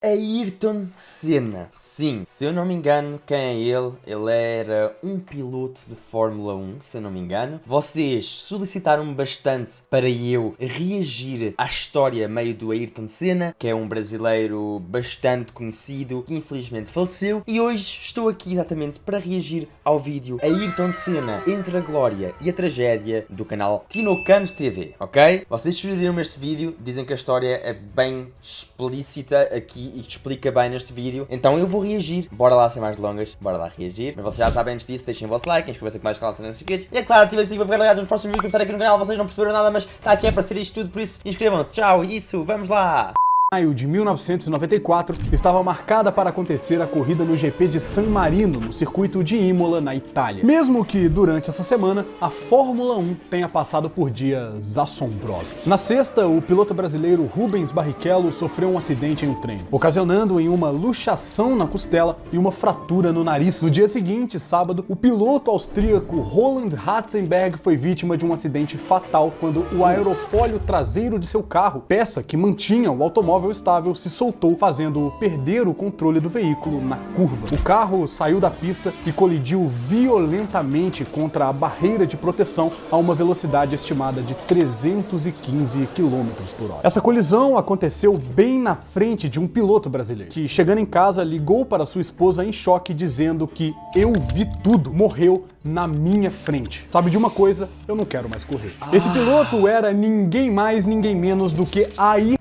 Ayrton Senna. Sim, se eu não me engano, quem é ele? Ele era um piloto de Fórmula 1, se eu não me engano. Vocês solicitaram-me bastante para eu reagir à história meio do Ayrton Senna, que é um brasileiro bastante conhecido, que infelizmente faleceu. E hoje estou aqui exatamente para reagir ao vídeo Ayrton Senna entre a glória e a tragédia do canal Tinocando TV, ok? Vocês sugeriram-me este vídeo, dizem que a história é bem explícita aqui e que explica bem neste vídeo, então eu vou reagir. Bora lá, sem mais delongas, bora lá reagir. Mas vocês já sabem, antes disso, deixem o vosso like, inscrevam-se aqui mais no canal se não são inscritos. E é claro, ativem o sininho para ficar ligados nos próximos vídeos que eu estarei aqui no canal. Vocês não perceberam nada, mas está aqui é para ser isto tudo, por isso inscrevam-se. Tchau, isso, vamos lá! Maio de 1994 estava marcada para acontecer a corrida no GP de San Marino, no circuito de Imola, na Itália. Mesmo que durante essa semana a Fórmula 1 tenha passado por dias assombrosos. Na sexta, o piloto brasileiro Rubens Barrichello sofreu um acidente em um treino, ocasionando em uma luxação na costela e uma fratura no nariz. No dia seguinte, sábado, o piloto austríaco Roland Ratzenberger foi vítima de um acidente fatal quando o aerofólio traseiro de seu carro, peça que mantinha o automóvel estável, se soltou, fazendo-o perder o controle do veículo na curva. O carro saiu da pista e colidiu violentamente contra a barreira de proteção a uma velocidade estimada de 315 km por hora. Essa colisão aconteceu bem na frente de um piloto brasileiro, que, chegando em casa, ligou para sua esposa em choque, dizendo que "eu vi tudo, morreu na minha frente. Sabe de uma coisa? Eu não quero mais correr." Esse piloto era ninguém mais, ninguém menos do que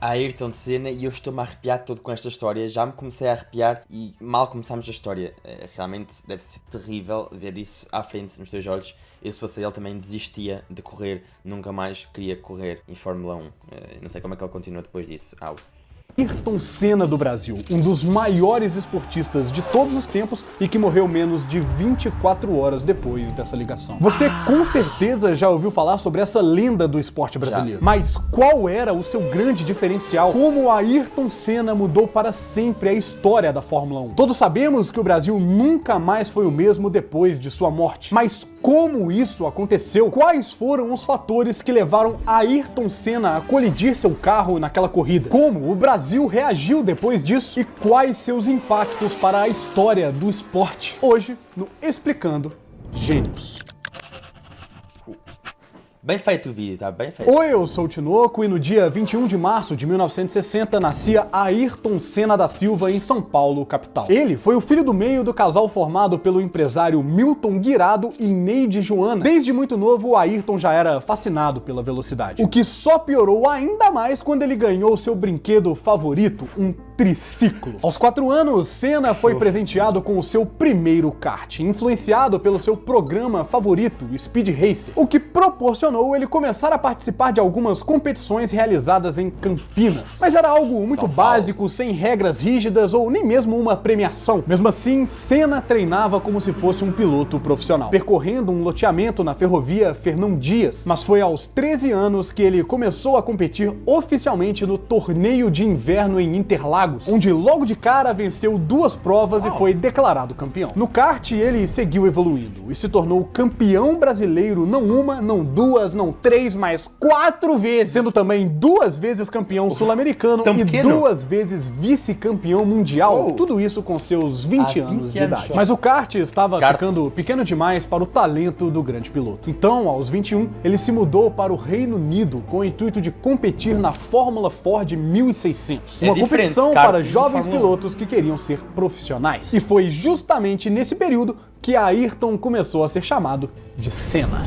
Ayrton Senna, e eu estou-me a arrepiar todo com esta história. Já me comecei a arrepiar e mal começámos a história. Realmente deve ser terrível ver isso à frente nos teus olhos. Eu, se fosse ele, também desistia de correr. Nunca mais queria correr em Fórmula 1. Não sei como é que ele continua depois disso. Ayrton Senna do Brasil, um dos maiores esportistas de todos os tempos e que morreu menos de 24 horas depois dessa ligação. Você com certeza já ouviu falar sobre essa lenda do esporte brasileiro. Mas qual era o seu grande diferencial? Como Ayrton Senna mudou para sempre a história da Fórmula 1? Todos sabemos que o Brasil nunca mais foi o mesmo depois de sua morte. Mas como isso aconteceu? Quais foram os fatores que levaram Ayrton Senna a colidir seu carro naquela corrida? Como o Brasil reagiu depois disso? E quais seus impactos para a história do esporte? Hoje, no Explicando Gênios. Bem feito o vídeo, tá? Bem feito. Oi, eu sou o Tinoco e no dia 21 de março de 1960 nascia Ayrton Senna da Silva em São Paulo, capital. Ele foi o filho do meio do casal formado pelo empresário Milton Guirado e Neide Joana. Desde muito novo, Ayrton já era fascinado pela velocidade, o que só piorou ainda mais quando ele ganhou seu brinquedo favorito, um triciclo. Aos 4 anos, Senna foi presenteado com o seu primeiro kart, influenciado pelo seu programa favorito, Speed Racer, o que proporcionou ele começar a participar de algumas competições realizadas em Campinas. Mas era algo muito básico, sem regras rígidas ou nem mesmo uma premiação. Mesmo assim, Senna treinava como se fosse um piloto profissional, percorrendo um loteamento na ferrovia Fernão Dias. Mas foi aos 13 anos que ele começou a competir oficialmente no torneio de inverno em Interlagos, onde logo de cara venceu 2 provas e foi declarado campeão. No kart, ele seguiu evoluindo e se tornou campeão brasileiro não uma, não duas, não 3, mas 4 vezes, sendo também 2 vezes campeão sul-americano e 2 vezes vice-campeão mundial. Tudo isso com seus 20 anos de idade. Mas o kart estava ficando pequeno demais para o talento do grande piloto. Então, aos 21, ele se mudou para o Reino Unido com o intuito de competir na Fórmula Ford 1600. Uma competição para jovens pilotos que queriam ser profissionais. E foi justamente nesse período que Ayrton começou a ser chamado de Senna.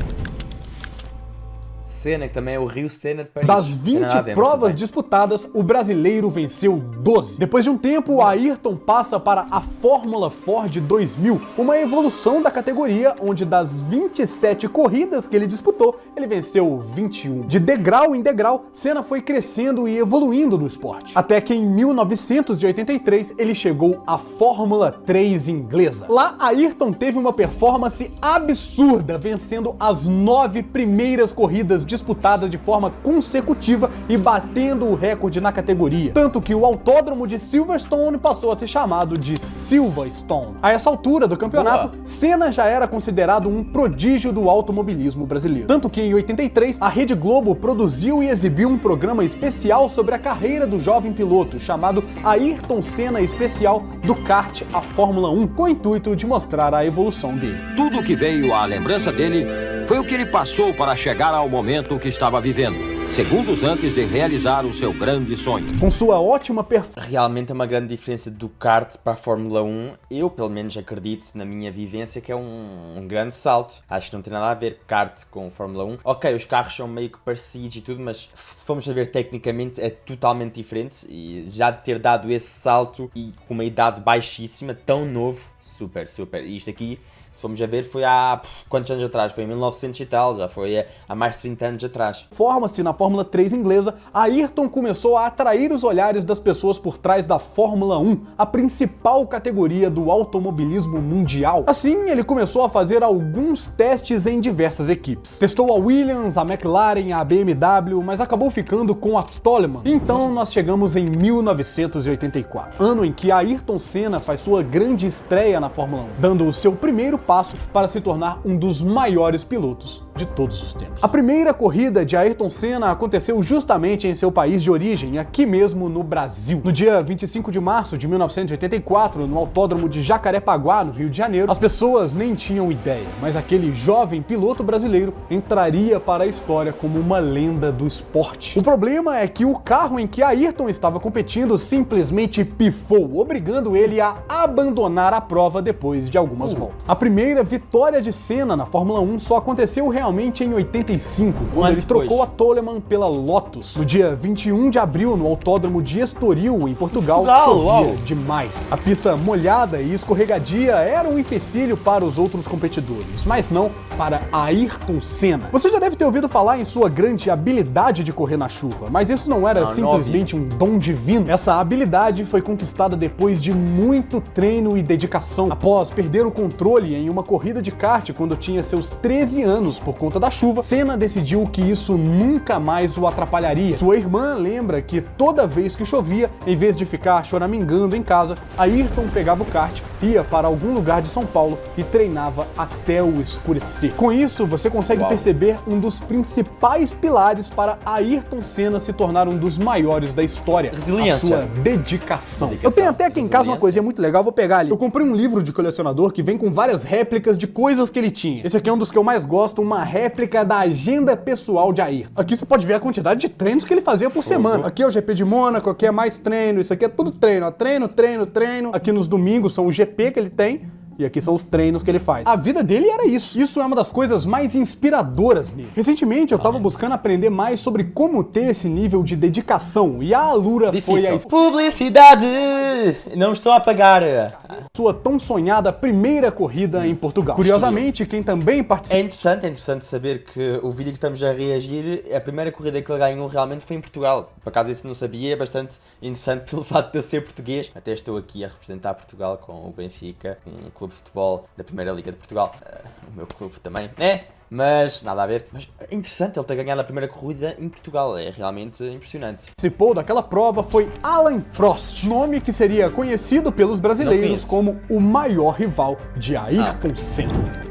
Senna, que também é o Rio Senna de Paris. Das 20 provas disputadas, o brasileiro venceu 12. Depois de um tempo, Ayrton passa para a Fórmula Ford 2000, uma evolução da categoria, onde das 27 corridas que ele disputou, ele venceu 21. De degrau em degrau, Senna foi crescendo e evoluindo no esporte. Até que em 1983, ele chegou à Fórmula 3 inglesa. Lá, Ayrton teve uma performance absurda, vencendo as 9 primeiras corridas disputadas de forma consecutiva e batendo o recorde na categoria, tanto que o autódromo de Silverstone passou a ser chamado de Silverstone. A essa altura do campeonato, Senna já era considerado um prodígio do automobilismo brasileiro, tanto que em 83 a Rede Globo produziu e exibiu um programa especial sobre a carreira do jovem piloto, chamado Ayrton Senna Especial do kart à Fórmula 1, com o intuito de mostrar a evolução dele. Tudo que veio à lembrança dele foi o que ele passou para chegar ao momento que estava vivendo, segundos antes de realizar o seu grande sonho. Com sua ótima performance. Realmente é uma grande diferença do kart para a Fórmula 1. Eu, pelo menos, acredito na minha vivência que é um grande salto. Acho que não tem nada a ver kart com Fórmula 1. Ok, os carros são meio que parecidos e tudo, mas se formos a ver tecnicamente é totalmente diferente. E já de ter dado esse salto e com uma idade baixíssima, tão novo, super. E isto aqui, se formos a ver, foi há quantos anos atrás? Foi em 1900 e tal, já foi há mais de 30 anos atrás. Forma-se na Fórmula 3 inglesa, Ayrton começou a atrair os olhares das pessoas por trás da Fórmula 1, a principal categoria do automobilismo mundial. Assim, ele começou a fazer alguns testes em diversas equipes. Testou a Williams, a McLaren, a BMW, mas acabou ficando com a Toleman. Então nós chegamos em 1984, ano em que Ayrton Senna faz sua grande estreia na Fórmula 1, dando o seu primeiro passo para se tornar um dos maiores pilotos de todos os tempos. A primeira corrida de Ayrton Senna aconteceu justamente em seu país de origem, aqui mesmo no Brasil. No dia 25 de março de 1984, no autódromo de Jacarepaguá, no Rio de Janeiro, as pessoas nem tinham ideia, mas aquele jovem piloto brasileiro entraria para a história como uma lenda do esporte. O problema é que o carro em que Ayrton estava competindo simplesmente pifou, obrigando ele a abandonar a prova depois de algumas voltas. A primeira vitória de Senna na Fórmula 1 só aconteceu realmente em 85, quando ele trocou a Toleman pela Lotus. No dia 21 de abril, no autódromo de Estoril, em Portugal, chovia demais. A pista molhada e escorregadia era um empecilho para os outros competidores, mas não para Ayrton Senna. Você já deve ter ouvido falar em sua grande habilidade de correr na chuva, mas isso não era simplesmente um dom divino. Essa habilidade foi conquistada depois de muito treino e dedicação. Após perder o controle em uma corrida de kart quando tinha seus 13 anos por conta da chuva, Senna decidiu que isso nunca mais o atrapalharia. Sua irmã lembra que toda vez que chovia, em vez de ficar choramingando em casa, Ayrton pegava o kart, ia para algum lugar de São Paulo e treinava até o escurecer. Com isso, você consegue perceber um dos principais pilares para Ayrton Senna se tornar um dos maiores da história. Resiliência. A sua dedicação. Eu tenho até aqui em casa uma coisinha muito legal, vou pegar ali. Eu comprei um livro de colecionador que vem com várias réplicas de coisas que ele tinha. Esse aqui é um dos que eu mais gosto, uma réplica da agenda pessoal de Ayrton. Aqui você pode ver a quantidade de treinos que ele fazia por semana. Aqui é o GP de Mônaco, aqui é mais treino, isso aqui é tudo treino, ó. Treino. Aqui nos domingos são o GP que ele tem. E aqui são os treinos que ele faz. A vida dele era isso. Isso é uma das coisas mais inspiradoras nele. Recentemente eu tava buscando aprender mais sobre como ter esse nível de dedicação. E a Alura foi a publicidade! Não estou a pagar. Sua tão sonhada primeira corrida em Portugal. Curiosamente, quem também participou... É interessante saber que o vídeo que estamos a reagir, a primeira corrida que ele ganhou realmente foi em Portugal. Por acaso isso não sabia, é bastante interessante pelo fato de eu ser português. Até estou aqui a representar Portugal com o Benfica, um clube de futebol da Primeira Liga de Portugal. O meu clube também, né? Mas nada a ver. Mas é interessante ele ter ganhado a primeira corrida em Portugal, é realmente impressionante. Participou daquela prova foi Alain Prost, nome que seria conhecido pelos brasileiros como o maior rival de Ayrton Senna.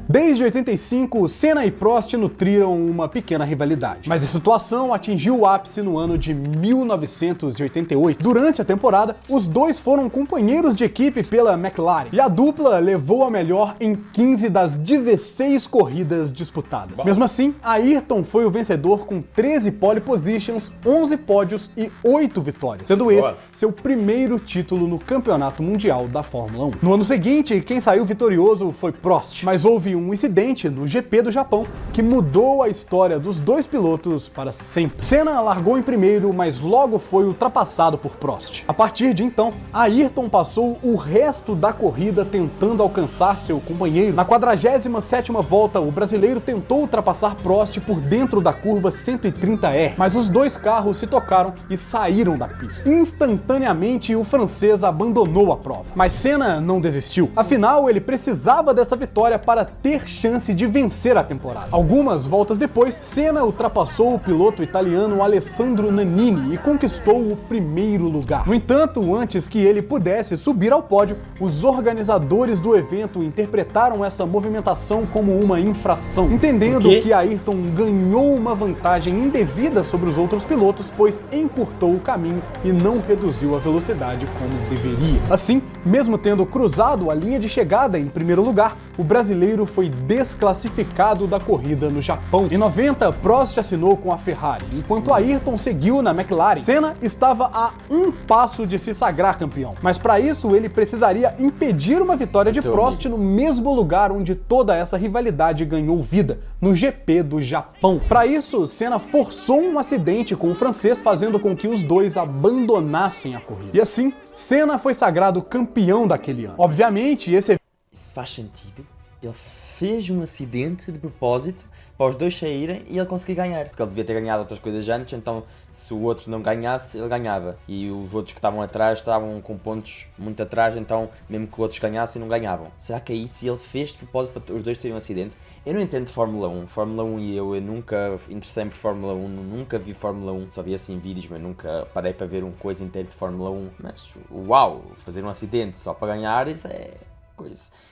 Desde 85, Senna e Prost nutriram uma pequena rivalidade. Mas a situação atingiu o ápice no ano de 1988. Durante a temporada, os dois foram companheiros de equipe pela McLaren, e a dupla levou a melhor em 15 das 16 corridas disputadas. Mesmo assim, Ayrton foi o vencedor com 13 pole positions, 11 pódios e 8 vitórias, sendo esse seu primeiro título no Campeonato Mundial da Fórmula 1. No ano seguinte, quem saiu vitorioso foi Prost, mas houve um incidente no GP do Japão que mudou a história dos dois pilotos para sempre. Senna largou em primeiro, mas logo foi ultrapassado por Prost. A partir de então, Ayrton passou o resto da corrida tentando alcançar seu companheiro. Na 47ª volta, o brasileiro tentou ultrapassar Prost por dentro da curva 130R, mas os dois carros se tocaram e saíram da pista. Instantaneamente, o francês abandonou a prova. Mas Senna não desistiu. Afinal, ele precisava dessa vitória para ter ter chance de vencer a temporada. Algumas voltas depois, Senna ultrapassou o piloto italiano Alessandro Nannini e conquistou o primeiro lugar. No entanto, antes que ele pudesse subir ao pódio, os organizadores do evento interpretaram essa movimentação como uma infração, entendendo que Ayrton ganhou uma vantagem indevida sobre os outros pilotos, pois encurtou o caminho e não reduziu a velocidade como deveria. Assim, mesmo tendo cruzado a linha de chegada em primeiro lugar, o brasileiro foi desclassificado da corrida no Japão. Em 90, Prost assinou com a Ferrari, enquanto Ayrton seguiu na McLaren. Senna estava a um passo de se sagrar campeão, mas para isso ele precisaria impedir uma vitória de Prost no mesmo lugar onde toda essa rivalidade ganhou vida, no GP do Japão. Para isso, Senna forçou um acidente com o francês, fazendo com que os dois abandonassem a corrida. E assim, Senna foi sagrado campeão daquele ano. Obviamente, esse Isso faz sentido. Ele fez um acidente de propósito para os dois saírem e ele conseguir ganhar. Porque ele devia ter ganhado outras coisas antes, então se o outro não ganhasse, ele ganhava. E os outros que estavam atrás estavam com pontos muito atrás, então mesmo que os outros ganhassem, não ganhavam. Será que é isso? E ele fez de propósito para os dois terem um acidente? Eu não entendo de Fórmula 1. Fórmula 1 e eu nunca interessei por Fórmula 1, nunca vi Fórmula 1. Só vi assim vídeos, mas nunca parei para ver uma coisa inteira de Fórmula 1. Mas uau, fazer um acidente só para ganhar, isso é...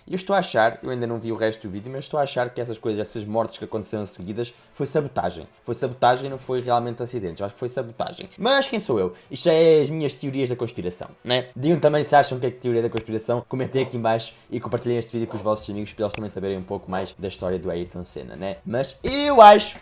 E eu estou a achar, eu ainda não vi o resto do vídeo, mas estou a achar que essas coisas, essas mortes que aconteceram seguidas, foi sabotagem. Foi sabotagem e não foi realmente acidentes. Eu acho que foi sabotagem. Mas quem sou eu? Isto é as minhas teorias da conspiração, né? Digam também se acham que é teoria da conspiração. Comentem aqui em baixo e compartilhem este vídeo com os vossos amigos para eles também saberem um pouco mais da história do Ayrton Senna, né? Mas eu acho...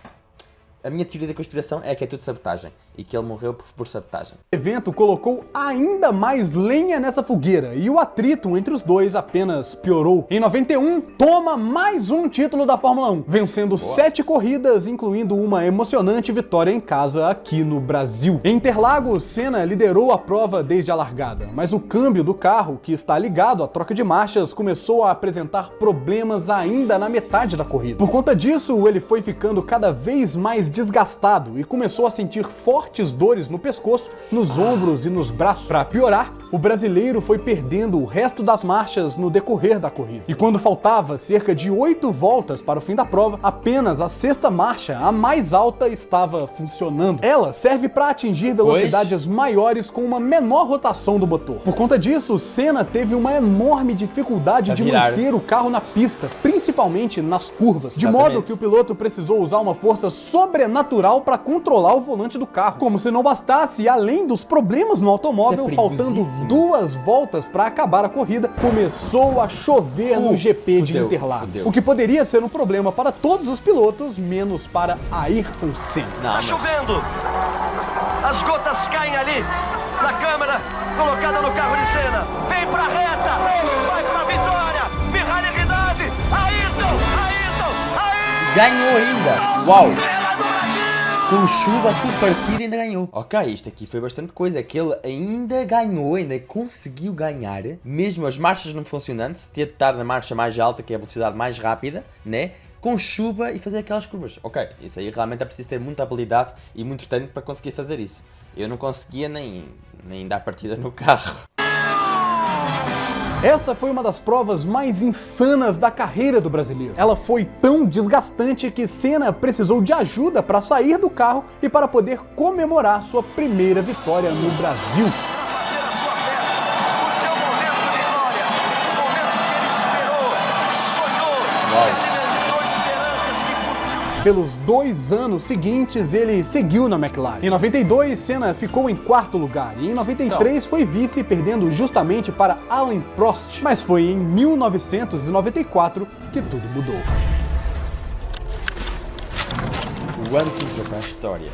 A minha teoria da conspiração é que é tudo sabotagem e que ele morreu por sabotagem. O evento colocou ainda mais lenha nessa fogueira e o atrito entre os dois apenas piorou. Em 91, toma mais um título da Fórmula 1, vencendo 7 corridas, incluindo uma emocionante vitória em casa aqui no Brasil. Em Interlagos, Senna liderou a prova desde a largada, mas o câmbio do carro, que está ligado à troca de marchas, começou a apresentar problemas ainda na metade da corrida. Por conta disso, ele foi ficando cada vez mais desgastado e começou a sentir fortes dores no pescoço, nos ombros e nos braços. Para piorar, o brasileiro foi perdendo o resto das marchas no decorrer da corrida. E quando faltava cerca de 8 voltas para o fim da prova, apenas a sexta marcha, a mais alta, estava funcionando. Ela serve para atingir velocidades maiores com uma menor rotação do motor. Por conta disso, Senna teve uma enorme dificuldade de manter o carro na pista, principalmente nas curvas, de modo que o piloto precisou usar uma força sobrenatural para controlar o volante do carro. Como se não bastasse, além dos problemas no automóvel, faltando 2 voltas para acabar a corrida, começou a chover no GP de Interlagos. O que poderia ser um problema para todos os pilotos, menos para Ayrton Senna. Tá chovendo! As gotas caem ali, na câmera colocada no carro de Senna. Vem pra reta! Vai pra vitória! Ferrari Rinaldi! Ayrton! Ganhou ainda! Uau! Com chuva, tudo partido, ainda ganhou. Ok, isto aqui foi bastante coisa. É que ele ainda ganhou, ainda conseguiu ganhar, mesmo as marchas não funcionando, se ter de estar na marcha mais alta, que é a velocidade mais rápida, né? Com chuva e fazer aquelas curvas. Ok, isso aí realmente é preciso ter muita habilidade e muito treino para conseguir fazer isso. Eu não conseguia nem dar partida no carro. Essa foi uma das provas mais insanas da carreira do brasileiro. Ela foi tão desgastante que Senna precisou de ajuda para sair do carro e para poder comemorar sua primeira vitória no Brasil. Fazer a sua festa, o seu momento de glória, o momento que ele esperou, sonhou, alimentou esperanças que curtiu. Pelos 2 anos seguintes, ele seguiu na McLaren. Em 92, Senna ficou em 4º lugar e em 93 foi vice, perdendo justamente para Alain Prost. Mas foi em 1994 que tudo mudou. O ano que entrou para a história.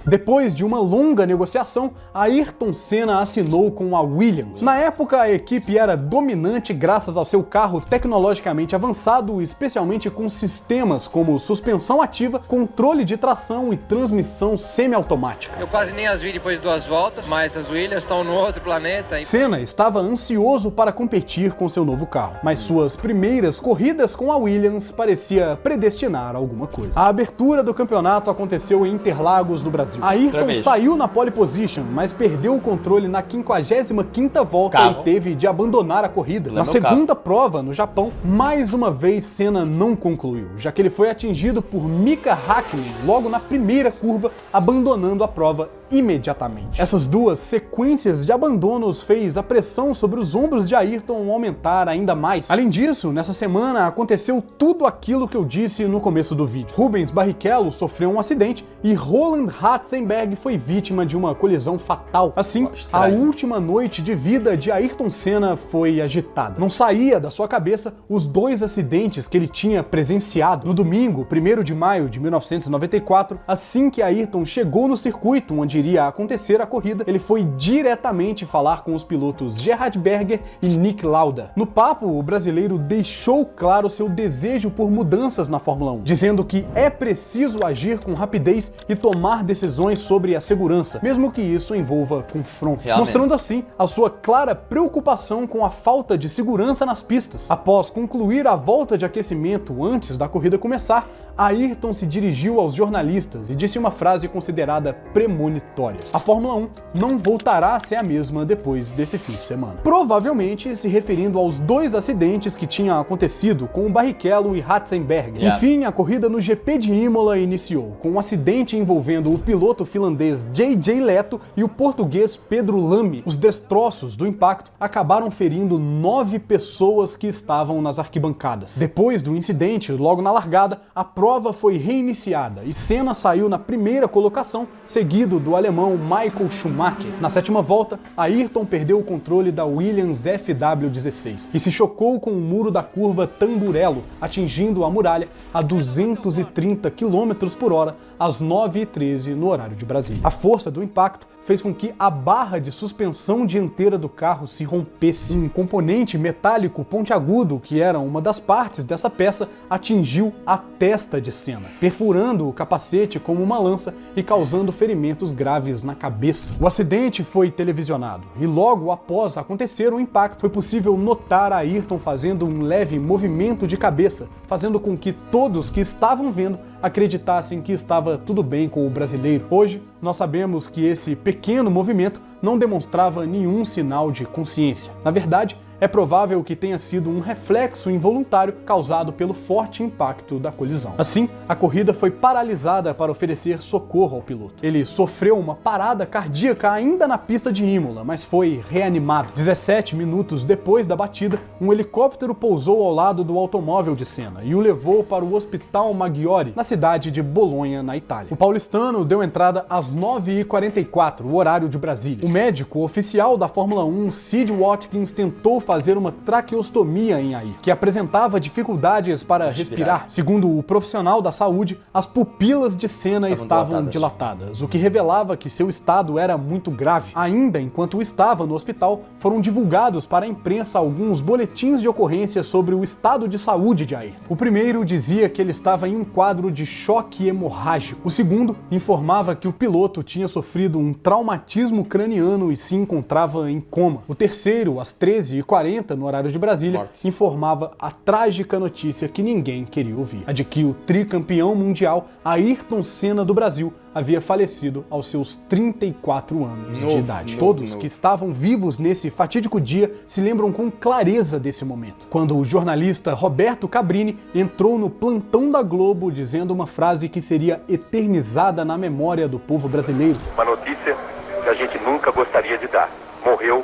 Depois de uma longa negociação, Ayrton Senna assinou com a Williams. Na época, a equipe era dominante graças ao seu carro tecnologicamente avançado, especialmente com sistemas como suspensão ativa, controle de tração e transmissão semiautomática. Eu quase nem as vi depois de 2 voltas, mas as Williams estão no outro planeta. Senna estava ansioso para competir com seu novo carro, mas suas primeiras corridas com a Williams parecia predestinar alguma coisa. A abertura do campeonato aconteceu em Interlagos, no Brasil. Brasil. Ayrton saiu na pole position, mas perdeu o controle na 55ª volta e teve de abandonar a corrida. Na segunda prova, no Japão, mais uma vez Senna não concluiu, já que ele foi atingido por Mika Häkkinen logo na primeira curva, abandonando a prova imediatamente. Essas duas sequências de abandonos fez a pressão sobre os ombros de Ayrton aumentar ainda mais. Além disso, nessa semana aconteceu tudo aquilo que eu disse no começo do vídeo. Rubens Barrichello sofreu um acidente e Roland Ratzenberger foi vítima de uma colisão fatal. Assim, a última noite de vida de Ayrton Senna foi agitada. Não saía da sua cabeça os dois acidentes que ele tinha presenciado. No domingo, 1º de maio de 1994, assim que Ayrton chegou no circuito onde iria acontecer a corrida, ele foi diretamente falar com os pilotos Gerhard Berger e Nick Lauda. No papo, o brasileiro deixou claro seu desejo por mudanças na Fórmula 1, dizendo que é preciso agir com rapidez e tomar decisões sobre a segurança, mesmo que isso envolva confronto, mostrando assim a sua clara preocupação com a falta de segurança nas pistas. Após concluir a volta de aquecimento antes da corrida começar, Ayrton se dirigiu aos jornalistas e disse uma frase considerada premonitória: a Fórmula 1 não voltará a ser a mesma depois desse fim de semana. Provavelmente se referindo aos dois acidentes que tinham acontecido com o Barrichello e Ratzenberger. Enfim, a corrida no GP de Imola iniciou, com um acidente envolvendo o piloto finlandês JJ Leto e o português Pedro Lamy. Os destroços do impacto acabaram ferindo 9 pessoas que estavam nas arquibancadas. Depois do incidente, logo na largada, a prova foi reiniciada e Senna saiu na primeira colocação, seguido do alemão Michael Schumacher. Na 7ª volta, Ayrton perdeu o controle da Williams FW16 e se chocou com o muro da curva Tamburello, atingindo a muralha a 230 km por hora às 9h13 no horário de Brasília. A força do impacto fez com que a barra de suspensão dianteira do carro se rompesse. Um componente metálico pontiagudo, que era uma das partes dessa peça, atingiu a testa de Senna, perfurando o capacete como uma lança e causando ferimentos graves na cabeça. O acidente foi televisionado e logo após acontecer o impacto foi possível notar Ayrton fazendo um leve movimento de cabeça, fazendo com que todos que estavam vendo acreditassem que estava tudo bem com o brasileiro. Hoje, nós sabemos que esse pequeno movimento não demonstrava nenhum sinal de consciência. Na verdade, é provável que tenha sido um reflexo involuntário causado pelo forte impacto da colisão. Assim, a corrida foi paralisada para oferecer socorro ao piloto. Ele sofreu uma parada cardíaca ainda na pista de Imola, mas foi reanimado. 17 minutos depois da batida, um helicóptero pousou ao lado do automóvel de Senna e o levou para o Hospital Maggiore, na cidade de Bolonha, na Itália. O paulistano deu entrada às 9h44, o horário de Brasília. O médico oficial da Fórmula 1, Sid Watkins, tentou fazer uma traqueostomia em Ayrton, que apresentava dificuldades para respirar. Segundo o profissional da saúde, as pupilas de Senna estavam dilatadas, o que revelava que seu estado era muito grave. Ainda enquanto estava no hospital, foram divulgados para a imprensa alguns boletins de ocorrência sobre o estado de saúde de Ayrton. O primeiro dizia que ele estava em um quadro de choque hemorrágico. O segundo informava que o piloto tinha sofrido um traumatismo craniano e se encontrava em coma. O terceiro, às 13h40, no horário de Brasília, informava a trágica notícia que ninguém queria ouvir: a de que o tricampeão mundial Ayrton Senna do Brasil havia falecido aos seus 34 anos de idade. Todos que estavam vivos nesse fatídico dia se lembram com clareza desse momento, quando o jornalista Roberto Cabrini entrou no plantão da Globo dizendo uma frase que seria eternizada na memória do povo brasileiro. Uma notícia que a gente nunca gostaria de dar. Morreu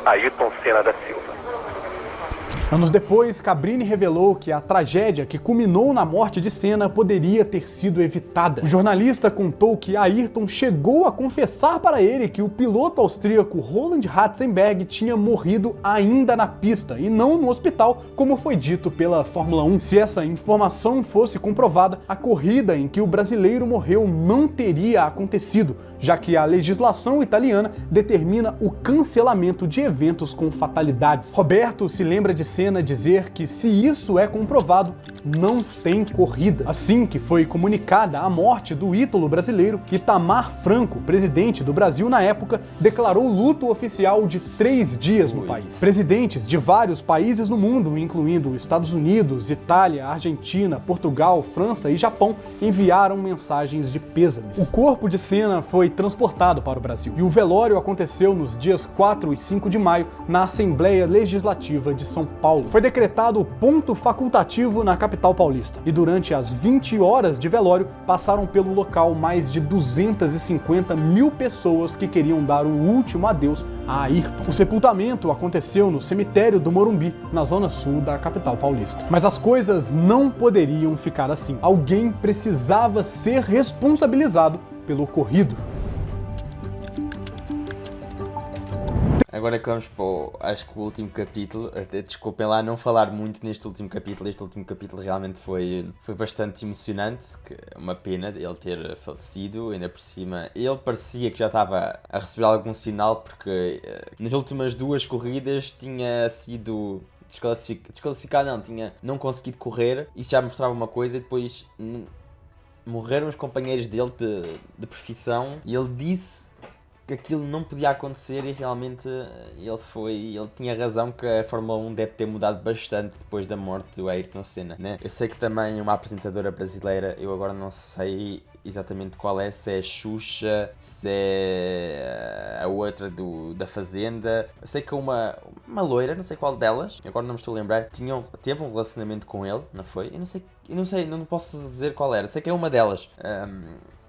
Ayrton Senna da Silva. Anos depois, Cabrini revelou que a tragédia que culminou na morte de Senna poderia ter sido evitada. O jornalista contou que Ayrton chegou a confessar para ele que o piloto austríaco Roland Ratzenberger tinha morrido ainda na pista e não no hospital, como foi dito pela Fórmula 1. Se essa informação fosse comprovada, a corrida em que o brasileiro morreu não teria acontecido, já que a legislação italiana determina o cancelamento de eventos com fatalidades. Roberto se lembra de Senna Senna dizer que, se isso é comprovado, não tem corrida. Assim que foi comunicada a morte do ídolo brasileiro, Itamar Franco, presidente do Brasil na época, declarou luto oficial de 3 dias no país. Presidentes de vários países no mundo, incluindo Estados Unidos, Itália, Argentina, Portugal, França e Japão, enviaram mensagens de pêsames. O corpo de Senna foi transportado para o Brasil e o velório aconteceu nos dias 4 e 5 de maio na Assembleia Legislativa de São Paulo. Foi decretado ponto facultativo na capital paulista e durante as 20 horas de velório passaram pelo local mais de 250 mil pessoas que queriam dar o último adeus a Ayrton. O sepultamento aconteceu no cemitério do Morumbi, na zona sul da capital paulista. Mas as coisas não poderiam ficar assim. Alguém precisava ser responsabilizado pelo ocorrido. Agora que vamos para acho que o último capítulo, desculpem lá não falar muito neste último capítulo, este último capítulo realmente foi bastante emocionante, que é uma pena ele ter falecido, ainda por cima ele parecia que já estava a receber algum sinal, porque nas últimas 2 corridas tinha sido desclassificado, tinha não conseguido correr, isso já mostrava uma coisa, e depois morreram os companheiros dele de profissão, e ele disse que aquilo não podia acontecer, e realmente ele tinha razão, que a Fórmula 1 deve ter mudado bastante depois da morte do Ayrton Senna, né? Eu sei que também uma apresentadora brasileira, eu agora não sei exatamente qual é, se é a Xuxa, se é a outra da Fazenda, eu sei que uma loira, não sei qual delas, agora não me estou a lembrar, teve um relacionamento com ele, não foi? Eu não sei, não posso dizer qual era, sei que é uma delas.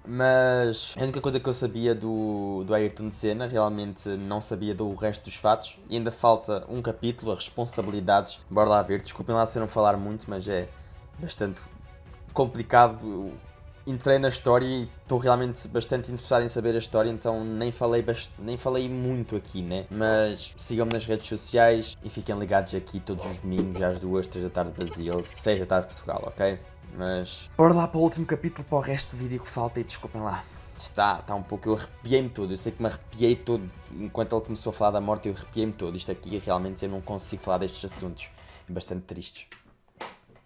Mas a única coisa que eu sabia do Ayrton Senna, realmente não sabia do resto dos fatos, e ainda falta um capítulo, as responsabilidades. Bora lá ver, desculpem lá se eu não falar muito, mas é bastante complicado. Entrei na história e estou realmente bastante interessado em saber a história, então nem falei muito aqui, né? Mas sigam-me nas redes sociais e fiquem ligados aqui todos os domingos às 2, 3 da tarde Brasil, 6 da tarde Portugal, ok? Mas bora lá para o último capítulo, para o resto do vídeo que falta, e desculpem lá. Está um pouco, eu arrepiei-me todo, eu sei que me arrepiei todo, enquanto ele começou a falar da morte eu arrepiei-me todo. Isto aqui realmente eu não consigo falar destes assuntos, bastante tristes.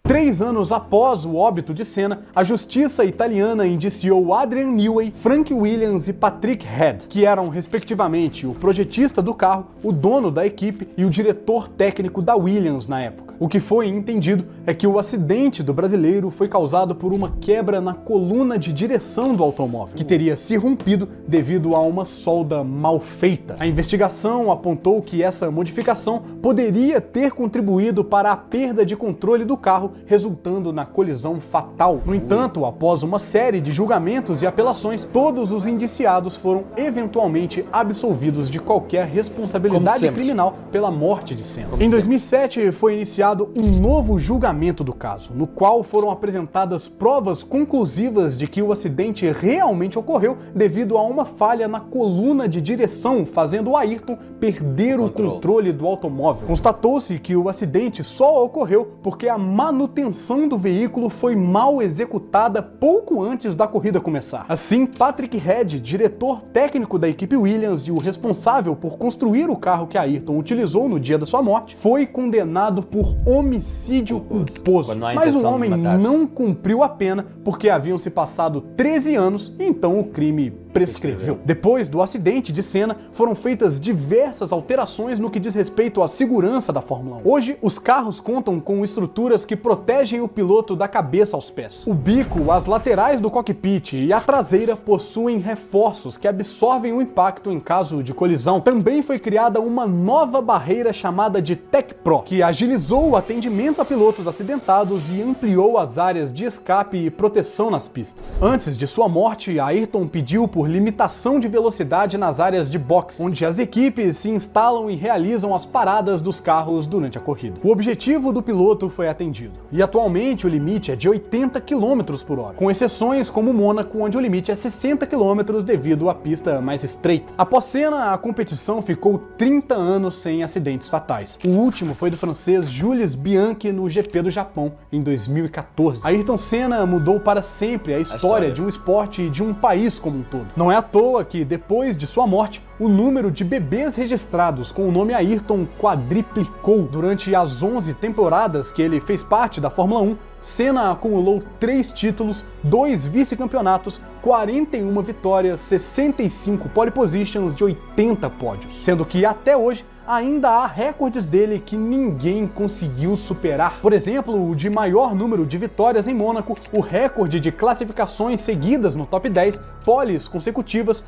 3 anos após o óbito de Senna, a justiça italiana indiciou Adrian Newey, Frank Williams e Patrick Head, que eram respectivamente o projetista do carro, o dono da equipe e o diretor técnico da Williams na época. O que foi entendido é que o acidente do brasileiro foi causado por uma quebra na coluna de direção do automóvel, que teria se rompido devido a uma solda mal feita. A investigação apontou que essa modificação poderia ter contribuído para a perda de controle do carro, resultando na colisão fatal. No entanto, após uma série de julgamentos e apelações, todos os indiciados foram eventualmente absolvidos de qualquer responsabilidade criminal pela morte de Senna. Em 2007, foi iniciado um novo julgamento do caso, no qual foram apresentadas provas conclusivas de que o acidente realmente ocorreu devido a uma falha na coluna de direção, fazendo o Ayrton perder o controle do automóvel. Constatou-se que o acidente só ocorreu porque a manutenção do veículo foi mal executada pouco antes da corrida começar. Assim, Patrick Head, diretor técnico da equipe Williams e o responsável por construir o carro que Ayrton utilizou no dia da sua morte, foi condenado por homicídio culposo. Mas o homem não cumpriu a pena porque haviam se passado 13 anos e então o crime prescreveu. Depois do acidente de Senna, foram feitas diversas alterações no que diz respeito à segurança da Fórmula 1. Hoje, os carros contam com estruturas que protegem o piloto da cabeça aos pés. O bico, as laterais do cockpit e a traseira possuem reforços que absorvem o impacto em caso de colisão. Também foi criada uma nova barreira chamada de Tech Pro, que agilizou o atendimento a pilotos acidentados e ampliou as áreas de escape e proteção nas pistas. Antes de sua morte, Ayrton pediu por limitação de velocidade nas áreas de boxe, onde as equipes se instalam e realizam as paradas dos carros durante a corrida. O objetivo do piloto foi atendido, e atualmente o limite é de 80 km por hora, com exceções como Mônaco, onde o limite é 60 km devido à pista mais estreita. Após Senna, a competição ficou 30 anos sem acidentes fatais. O último foi do francês Jules Jules Bianchi no GP do Japão em 2014. Ayrton Senna mudou para sempre a história de um esporte e de um país como um todo. Não é à toa que, depois de sua morte, o número de bebês registrados com o nome Ayrton quadriplicou. Durante as 11 temporadas que ele fez parte da Fórmula 1, Senna acumulou 3 títulos, 2 vice-campeonatos, 41 vitórias, 65 pole positions de 80 pódios. Sendo que até hoje ainda há recordes dele que ninguém conseguiu superar. Por exemplo, o de maior número de vitórias em Mônaco, o recorde de classificações seguidas no top 10, poles consecutivas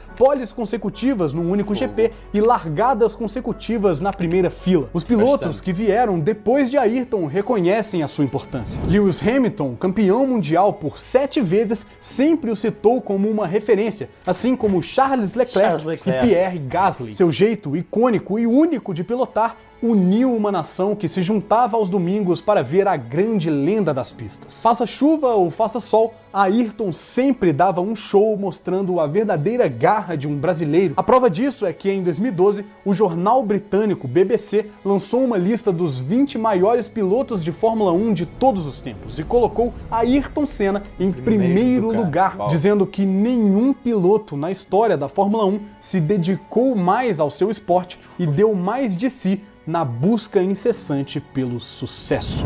num único GP e largadas consecutivas na primeira fila. Os pilotos que vieram depois de Ayrton reconhecem a sua importância. Lewis Hamilton, campeão mundial por 7 vezes, sempre o citou como uma referência, assim como Charles Leclerc e Pierre Gasly. Seu jeito icônico e único de pilotar uniu uma nação que se juntava aos domingos para ver a grande lenda das pistas. Faça chuva ou faça sol, Ayrton sempre dava um show mostrando a verdadeira garra de um brasileiro. A prova disso é que em 2012, o jornal britânico BBC lançou uma lista dos 20 maiores pilotos de Fórmula 1 de todos os tempos e colocou Ayrton Senna em primeiro lugar, dizendo que nenhum piloto na história da Fórmula 1 se dedicou mais ao seu esporte e deu mais de si na busca incessante pelo sucesso.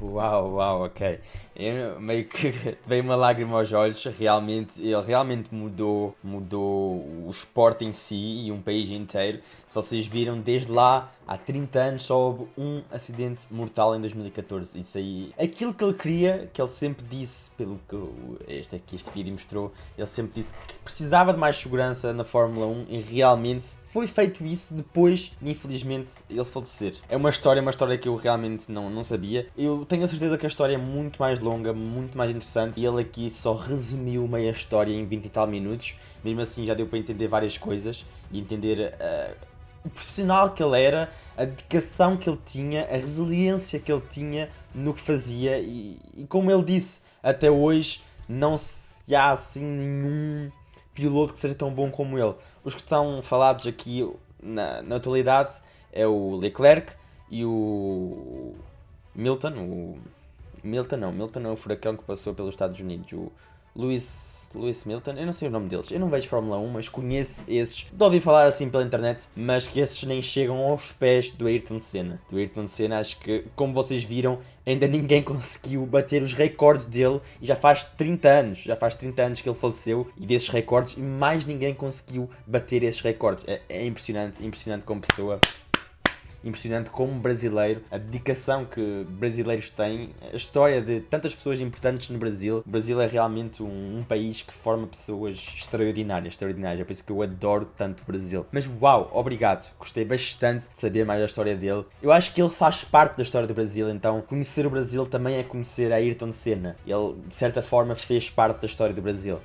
Uau, ok. Meio que veio uma lágrima aos olhos. Ele realmente mudou o esporte em si e um país inteiro. Se vocês viram, desde lá, há 30 anos, só houve um acidente mortal em 2014. Isso aí, aquilo que ele queria, que ele sempre disse, pelo que este vídeo mostrou, ele sempre disse que precisava de mais segurança na Fórmula 1 e realmente foi feito isso depois de, infelizmente, ele falecer. É uma história que eu realmente não sabia. Eu tenho a certeza que a história é muito mais longa, muito mais interessante, e ele aqui só resumiu meia história em 20 e tal minutos. Mesmo assim já deu para entender várias coisas e entender o profissional que ele era, a dedicação que ele tinha, a resiliência que ele tinha no que fazia e como ele disse, até hoje não se há assim nenhum piloto que seja tão bom como ele. Os que estão falados aqui na atualidade é o Leclerc e o Milton é o furacão que passou pelos Estados Unidos, o Lewis Milton, eu não sei o nome deles, eu não vejo Fórmula 1, mas conheço esses, de ouvir falar assim pela internet, mas que esses nem chegam aos pés do Ayrton Senna. Do Ayrton Senna, acho que, como vocês viram, ainda ninguém conseguiu bater os recordes dele, e já faz 30 anos que ele faleceu, e desses recordes, e mais ninguém conseguiu bater esses recordes. É impressionante como pessoa. Impressionante como brasileiro, a dedicação que brasileiros têm, a história de tantas pessoas importantes no Brasil. O Brasil é realmente um país que forma pessoas extraordinárias, é por isso que eu adoro tanto o Brasil. Mas uau, obrigado, gostei bastante de saber mais da história dele. Eu acho que ele faz parte da história do Brasil, então conhecer o Brasil também é conhecer a Ayrton Senna. Ele, de certa forma, fez parte da história do Brasil.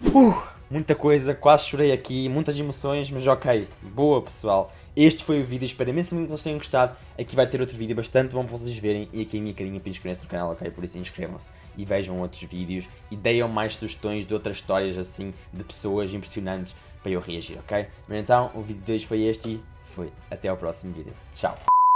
Muita coisa, quase chorei aqui, muitas emoções, mas ok, boa pessoal. Este foi o vídeo, espero imenso que vocês tenham gostado. Aqui vai ter outro vídeo bastante bom para vocês verem. E aqui a minha carinha para inscrever-se no canal, ok? Por isso inscrevam-se e vejam outros vídeos. E deem mais sugestões de outras histórias assim, de pessoas impressionantes para eu reagir, ok? Mas então, o vídeo de hoje foi este e foi. Até ao próximo vídeo. Tchau!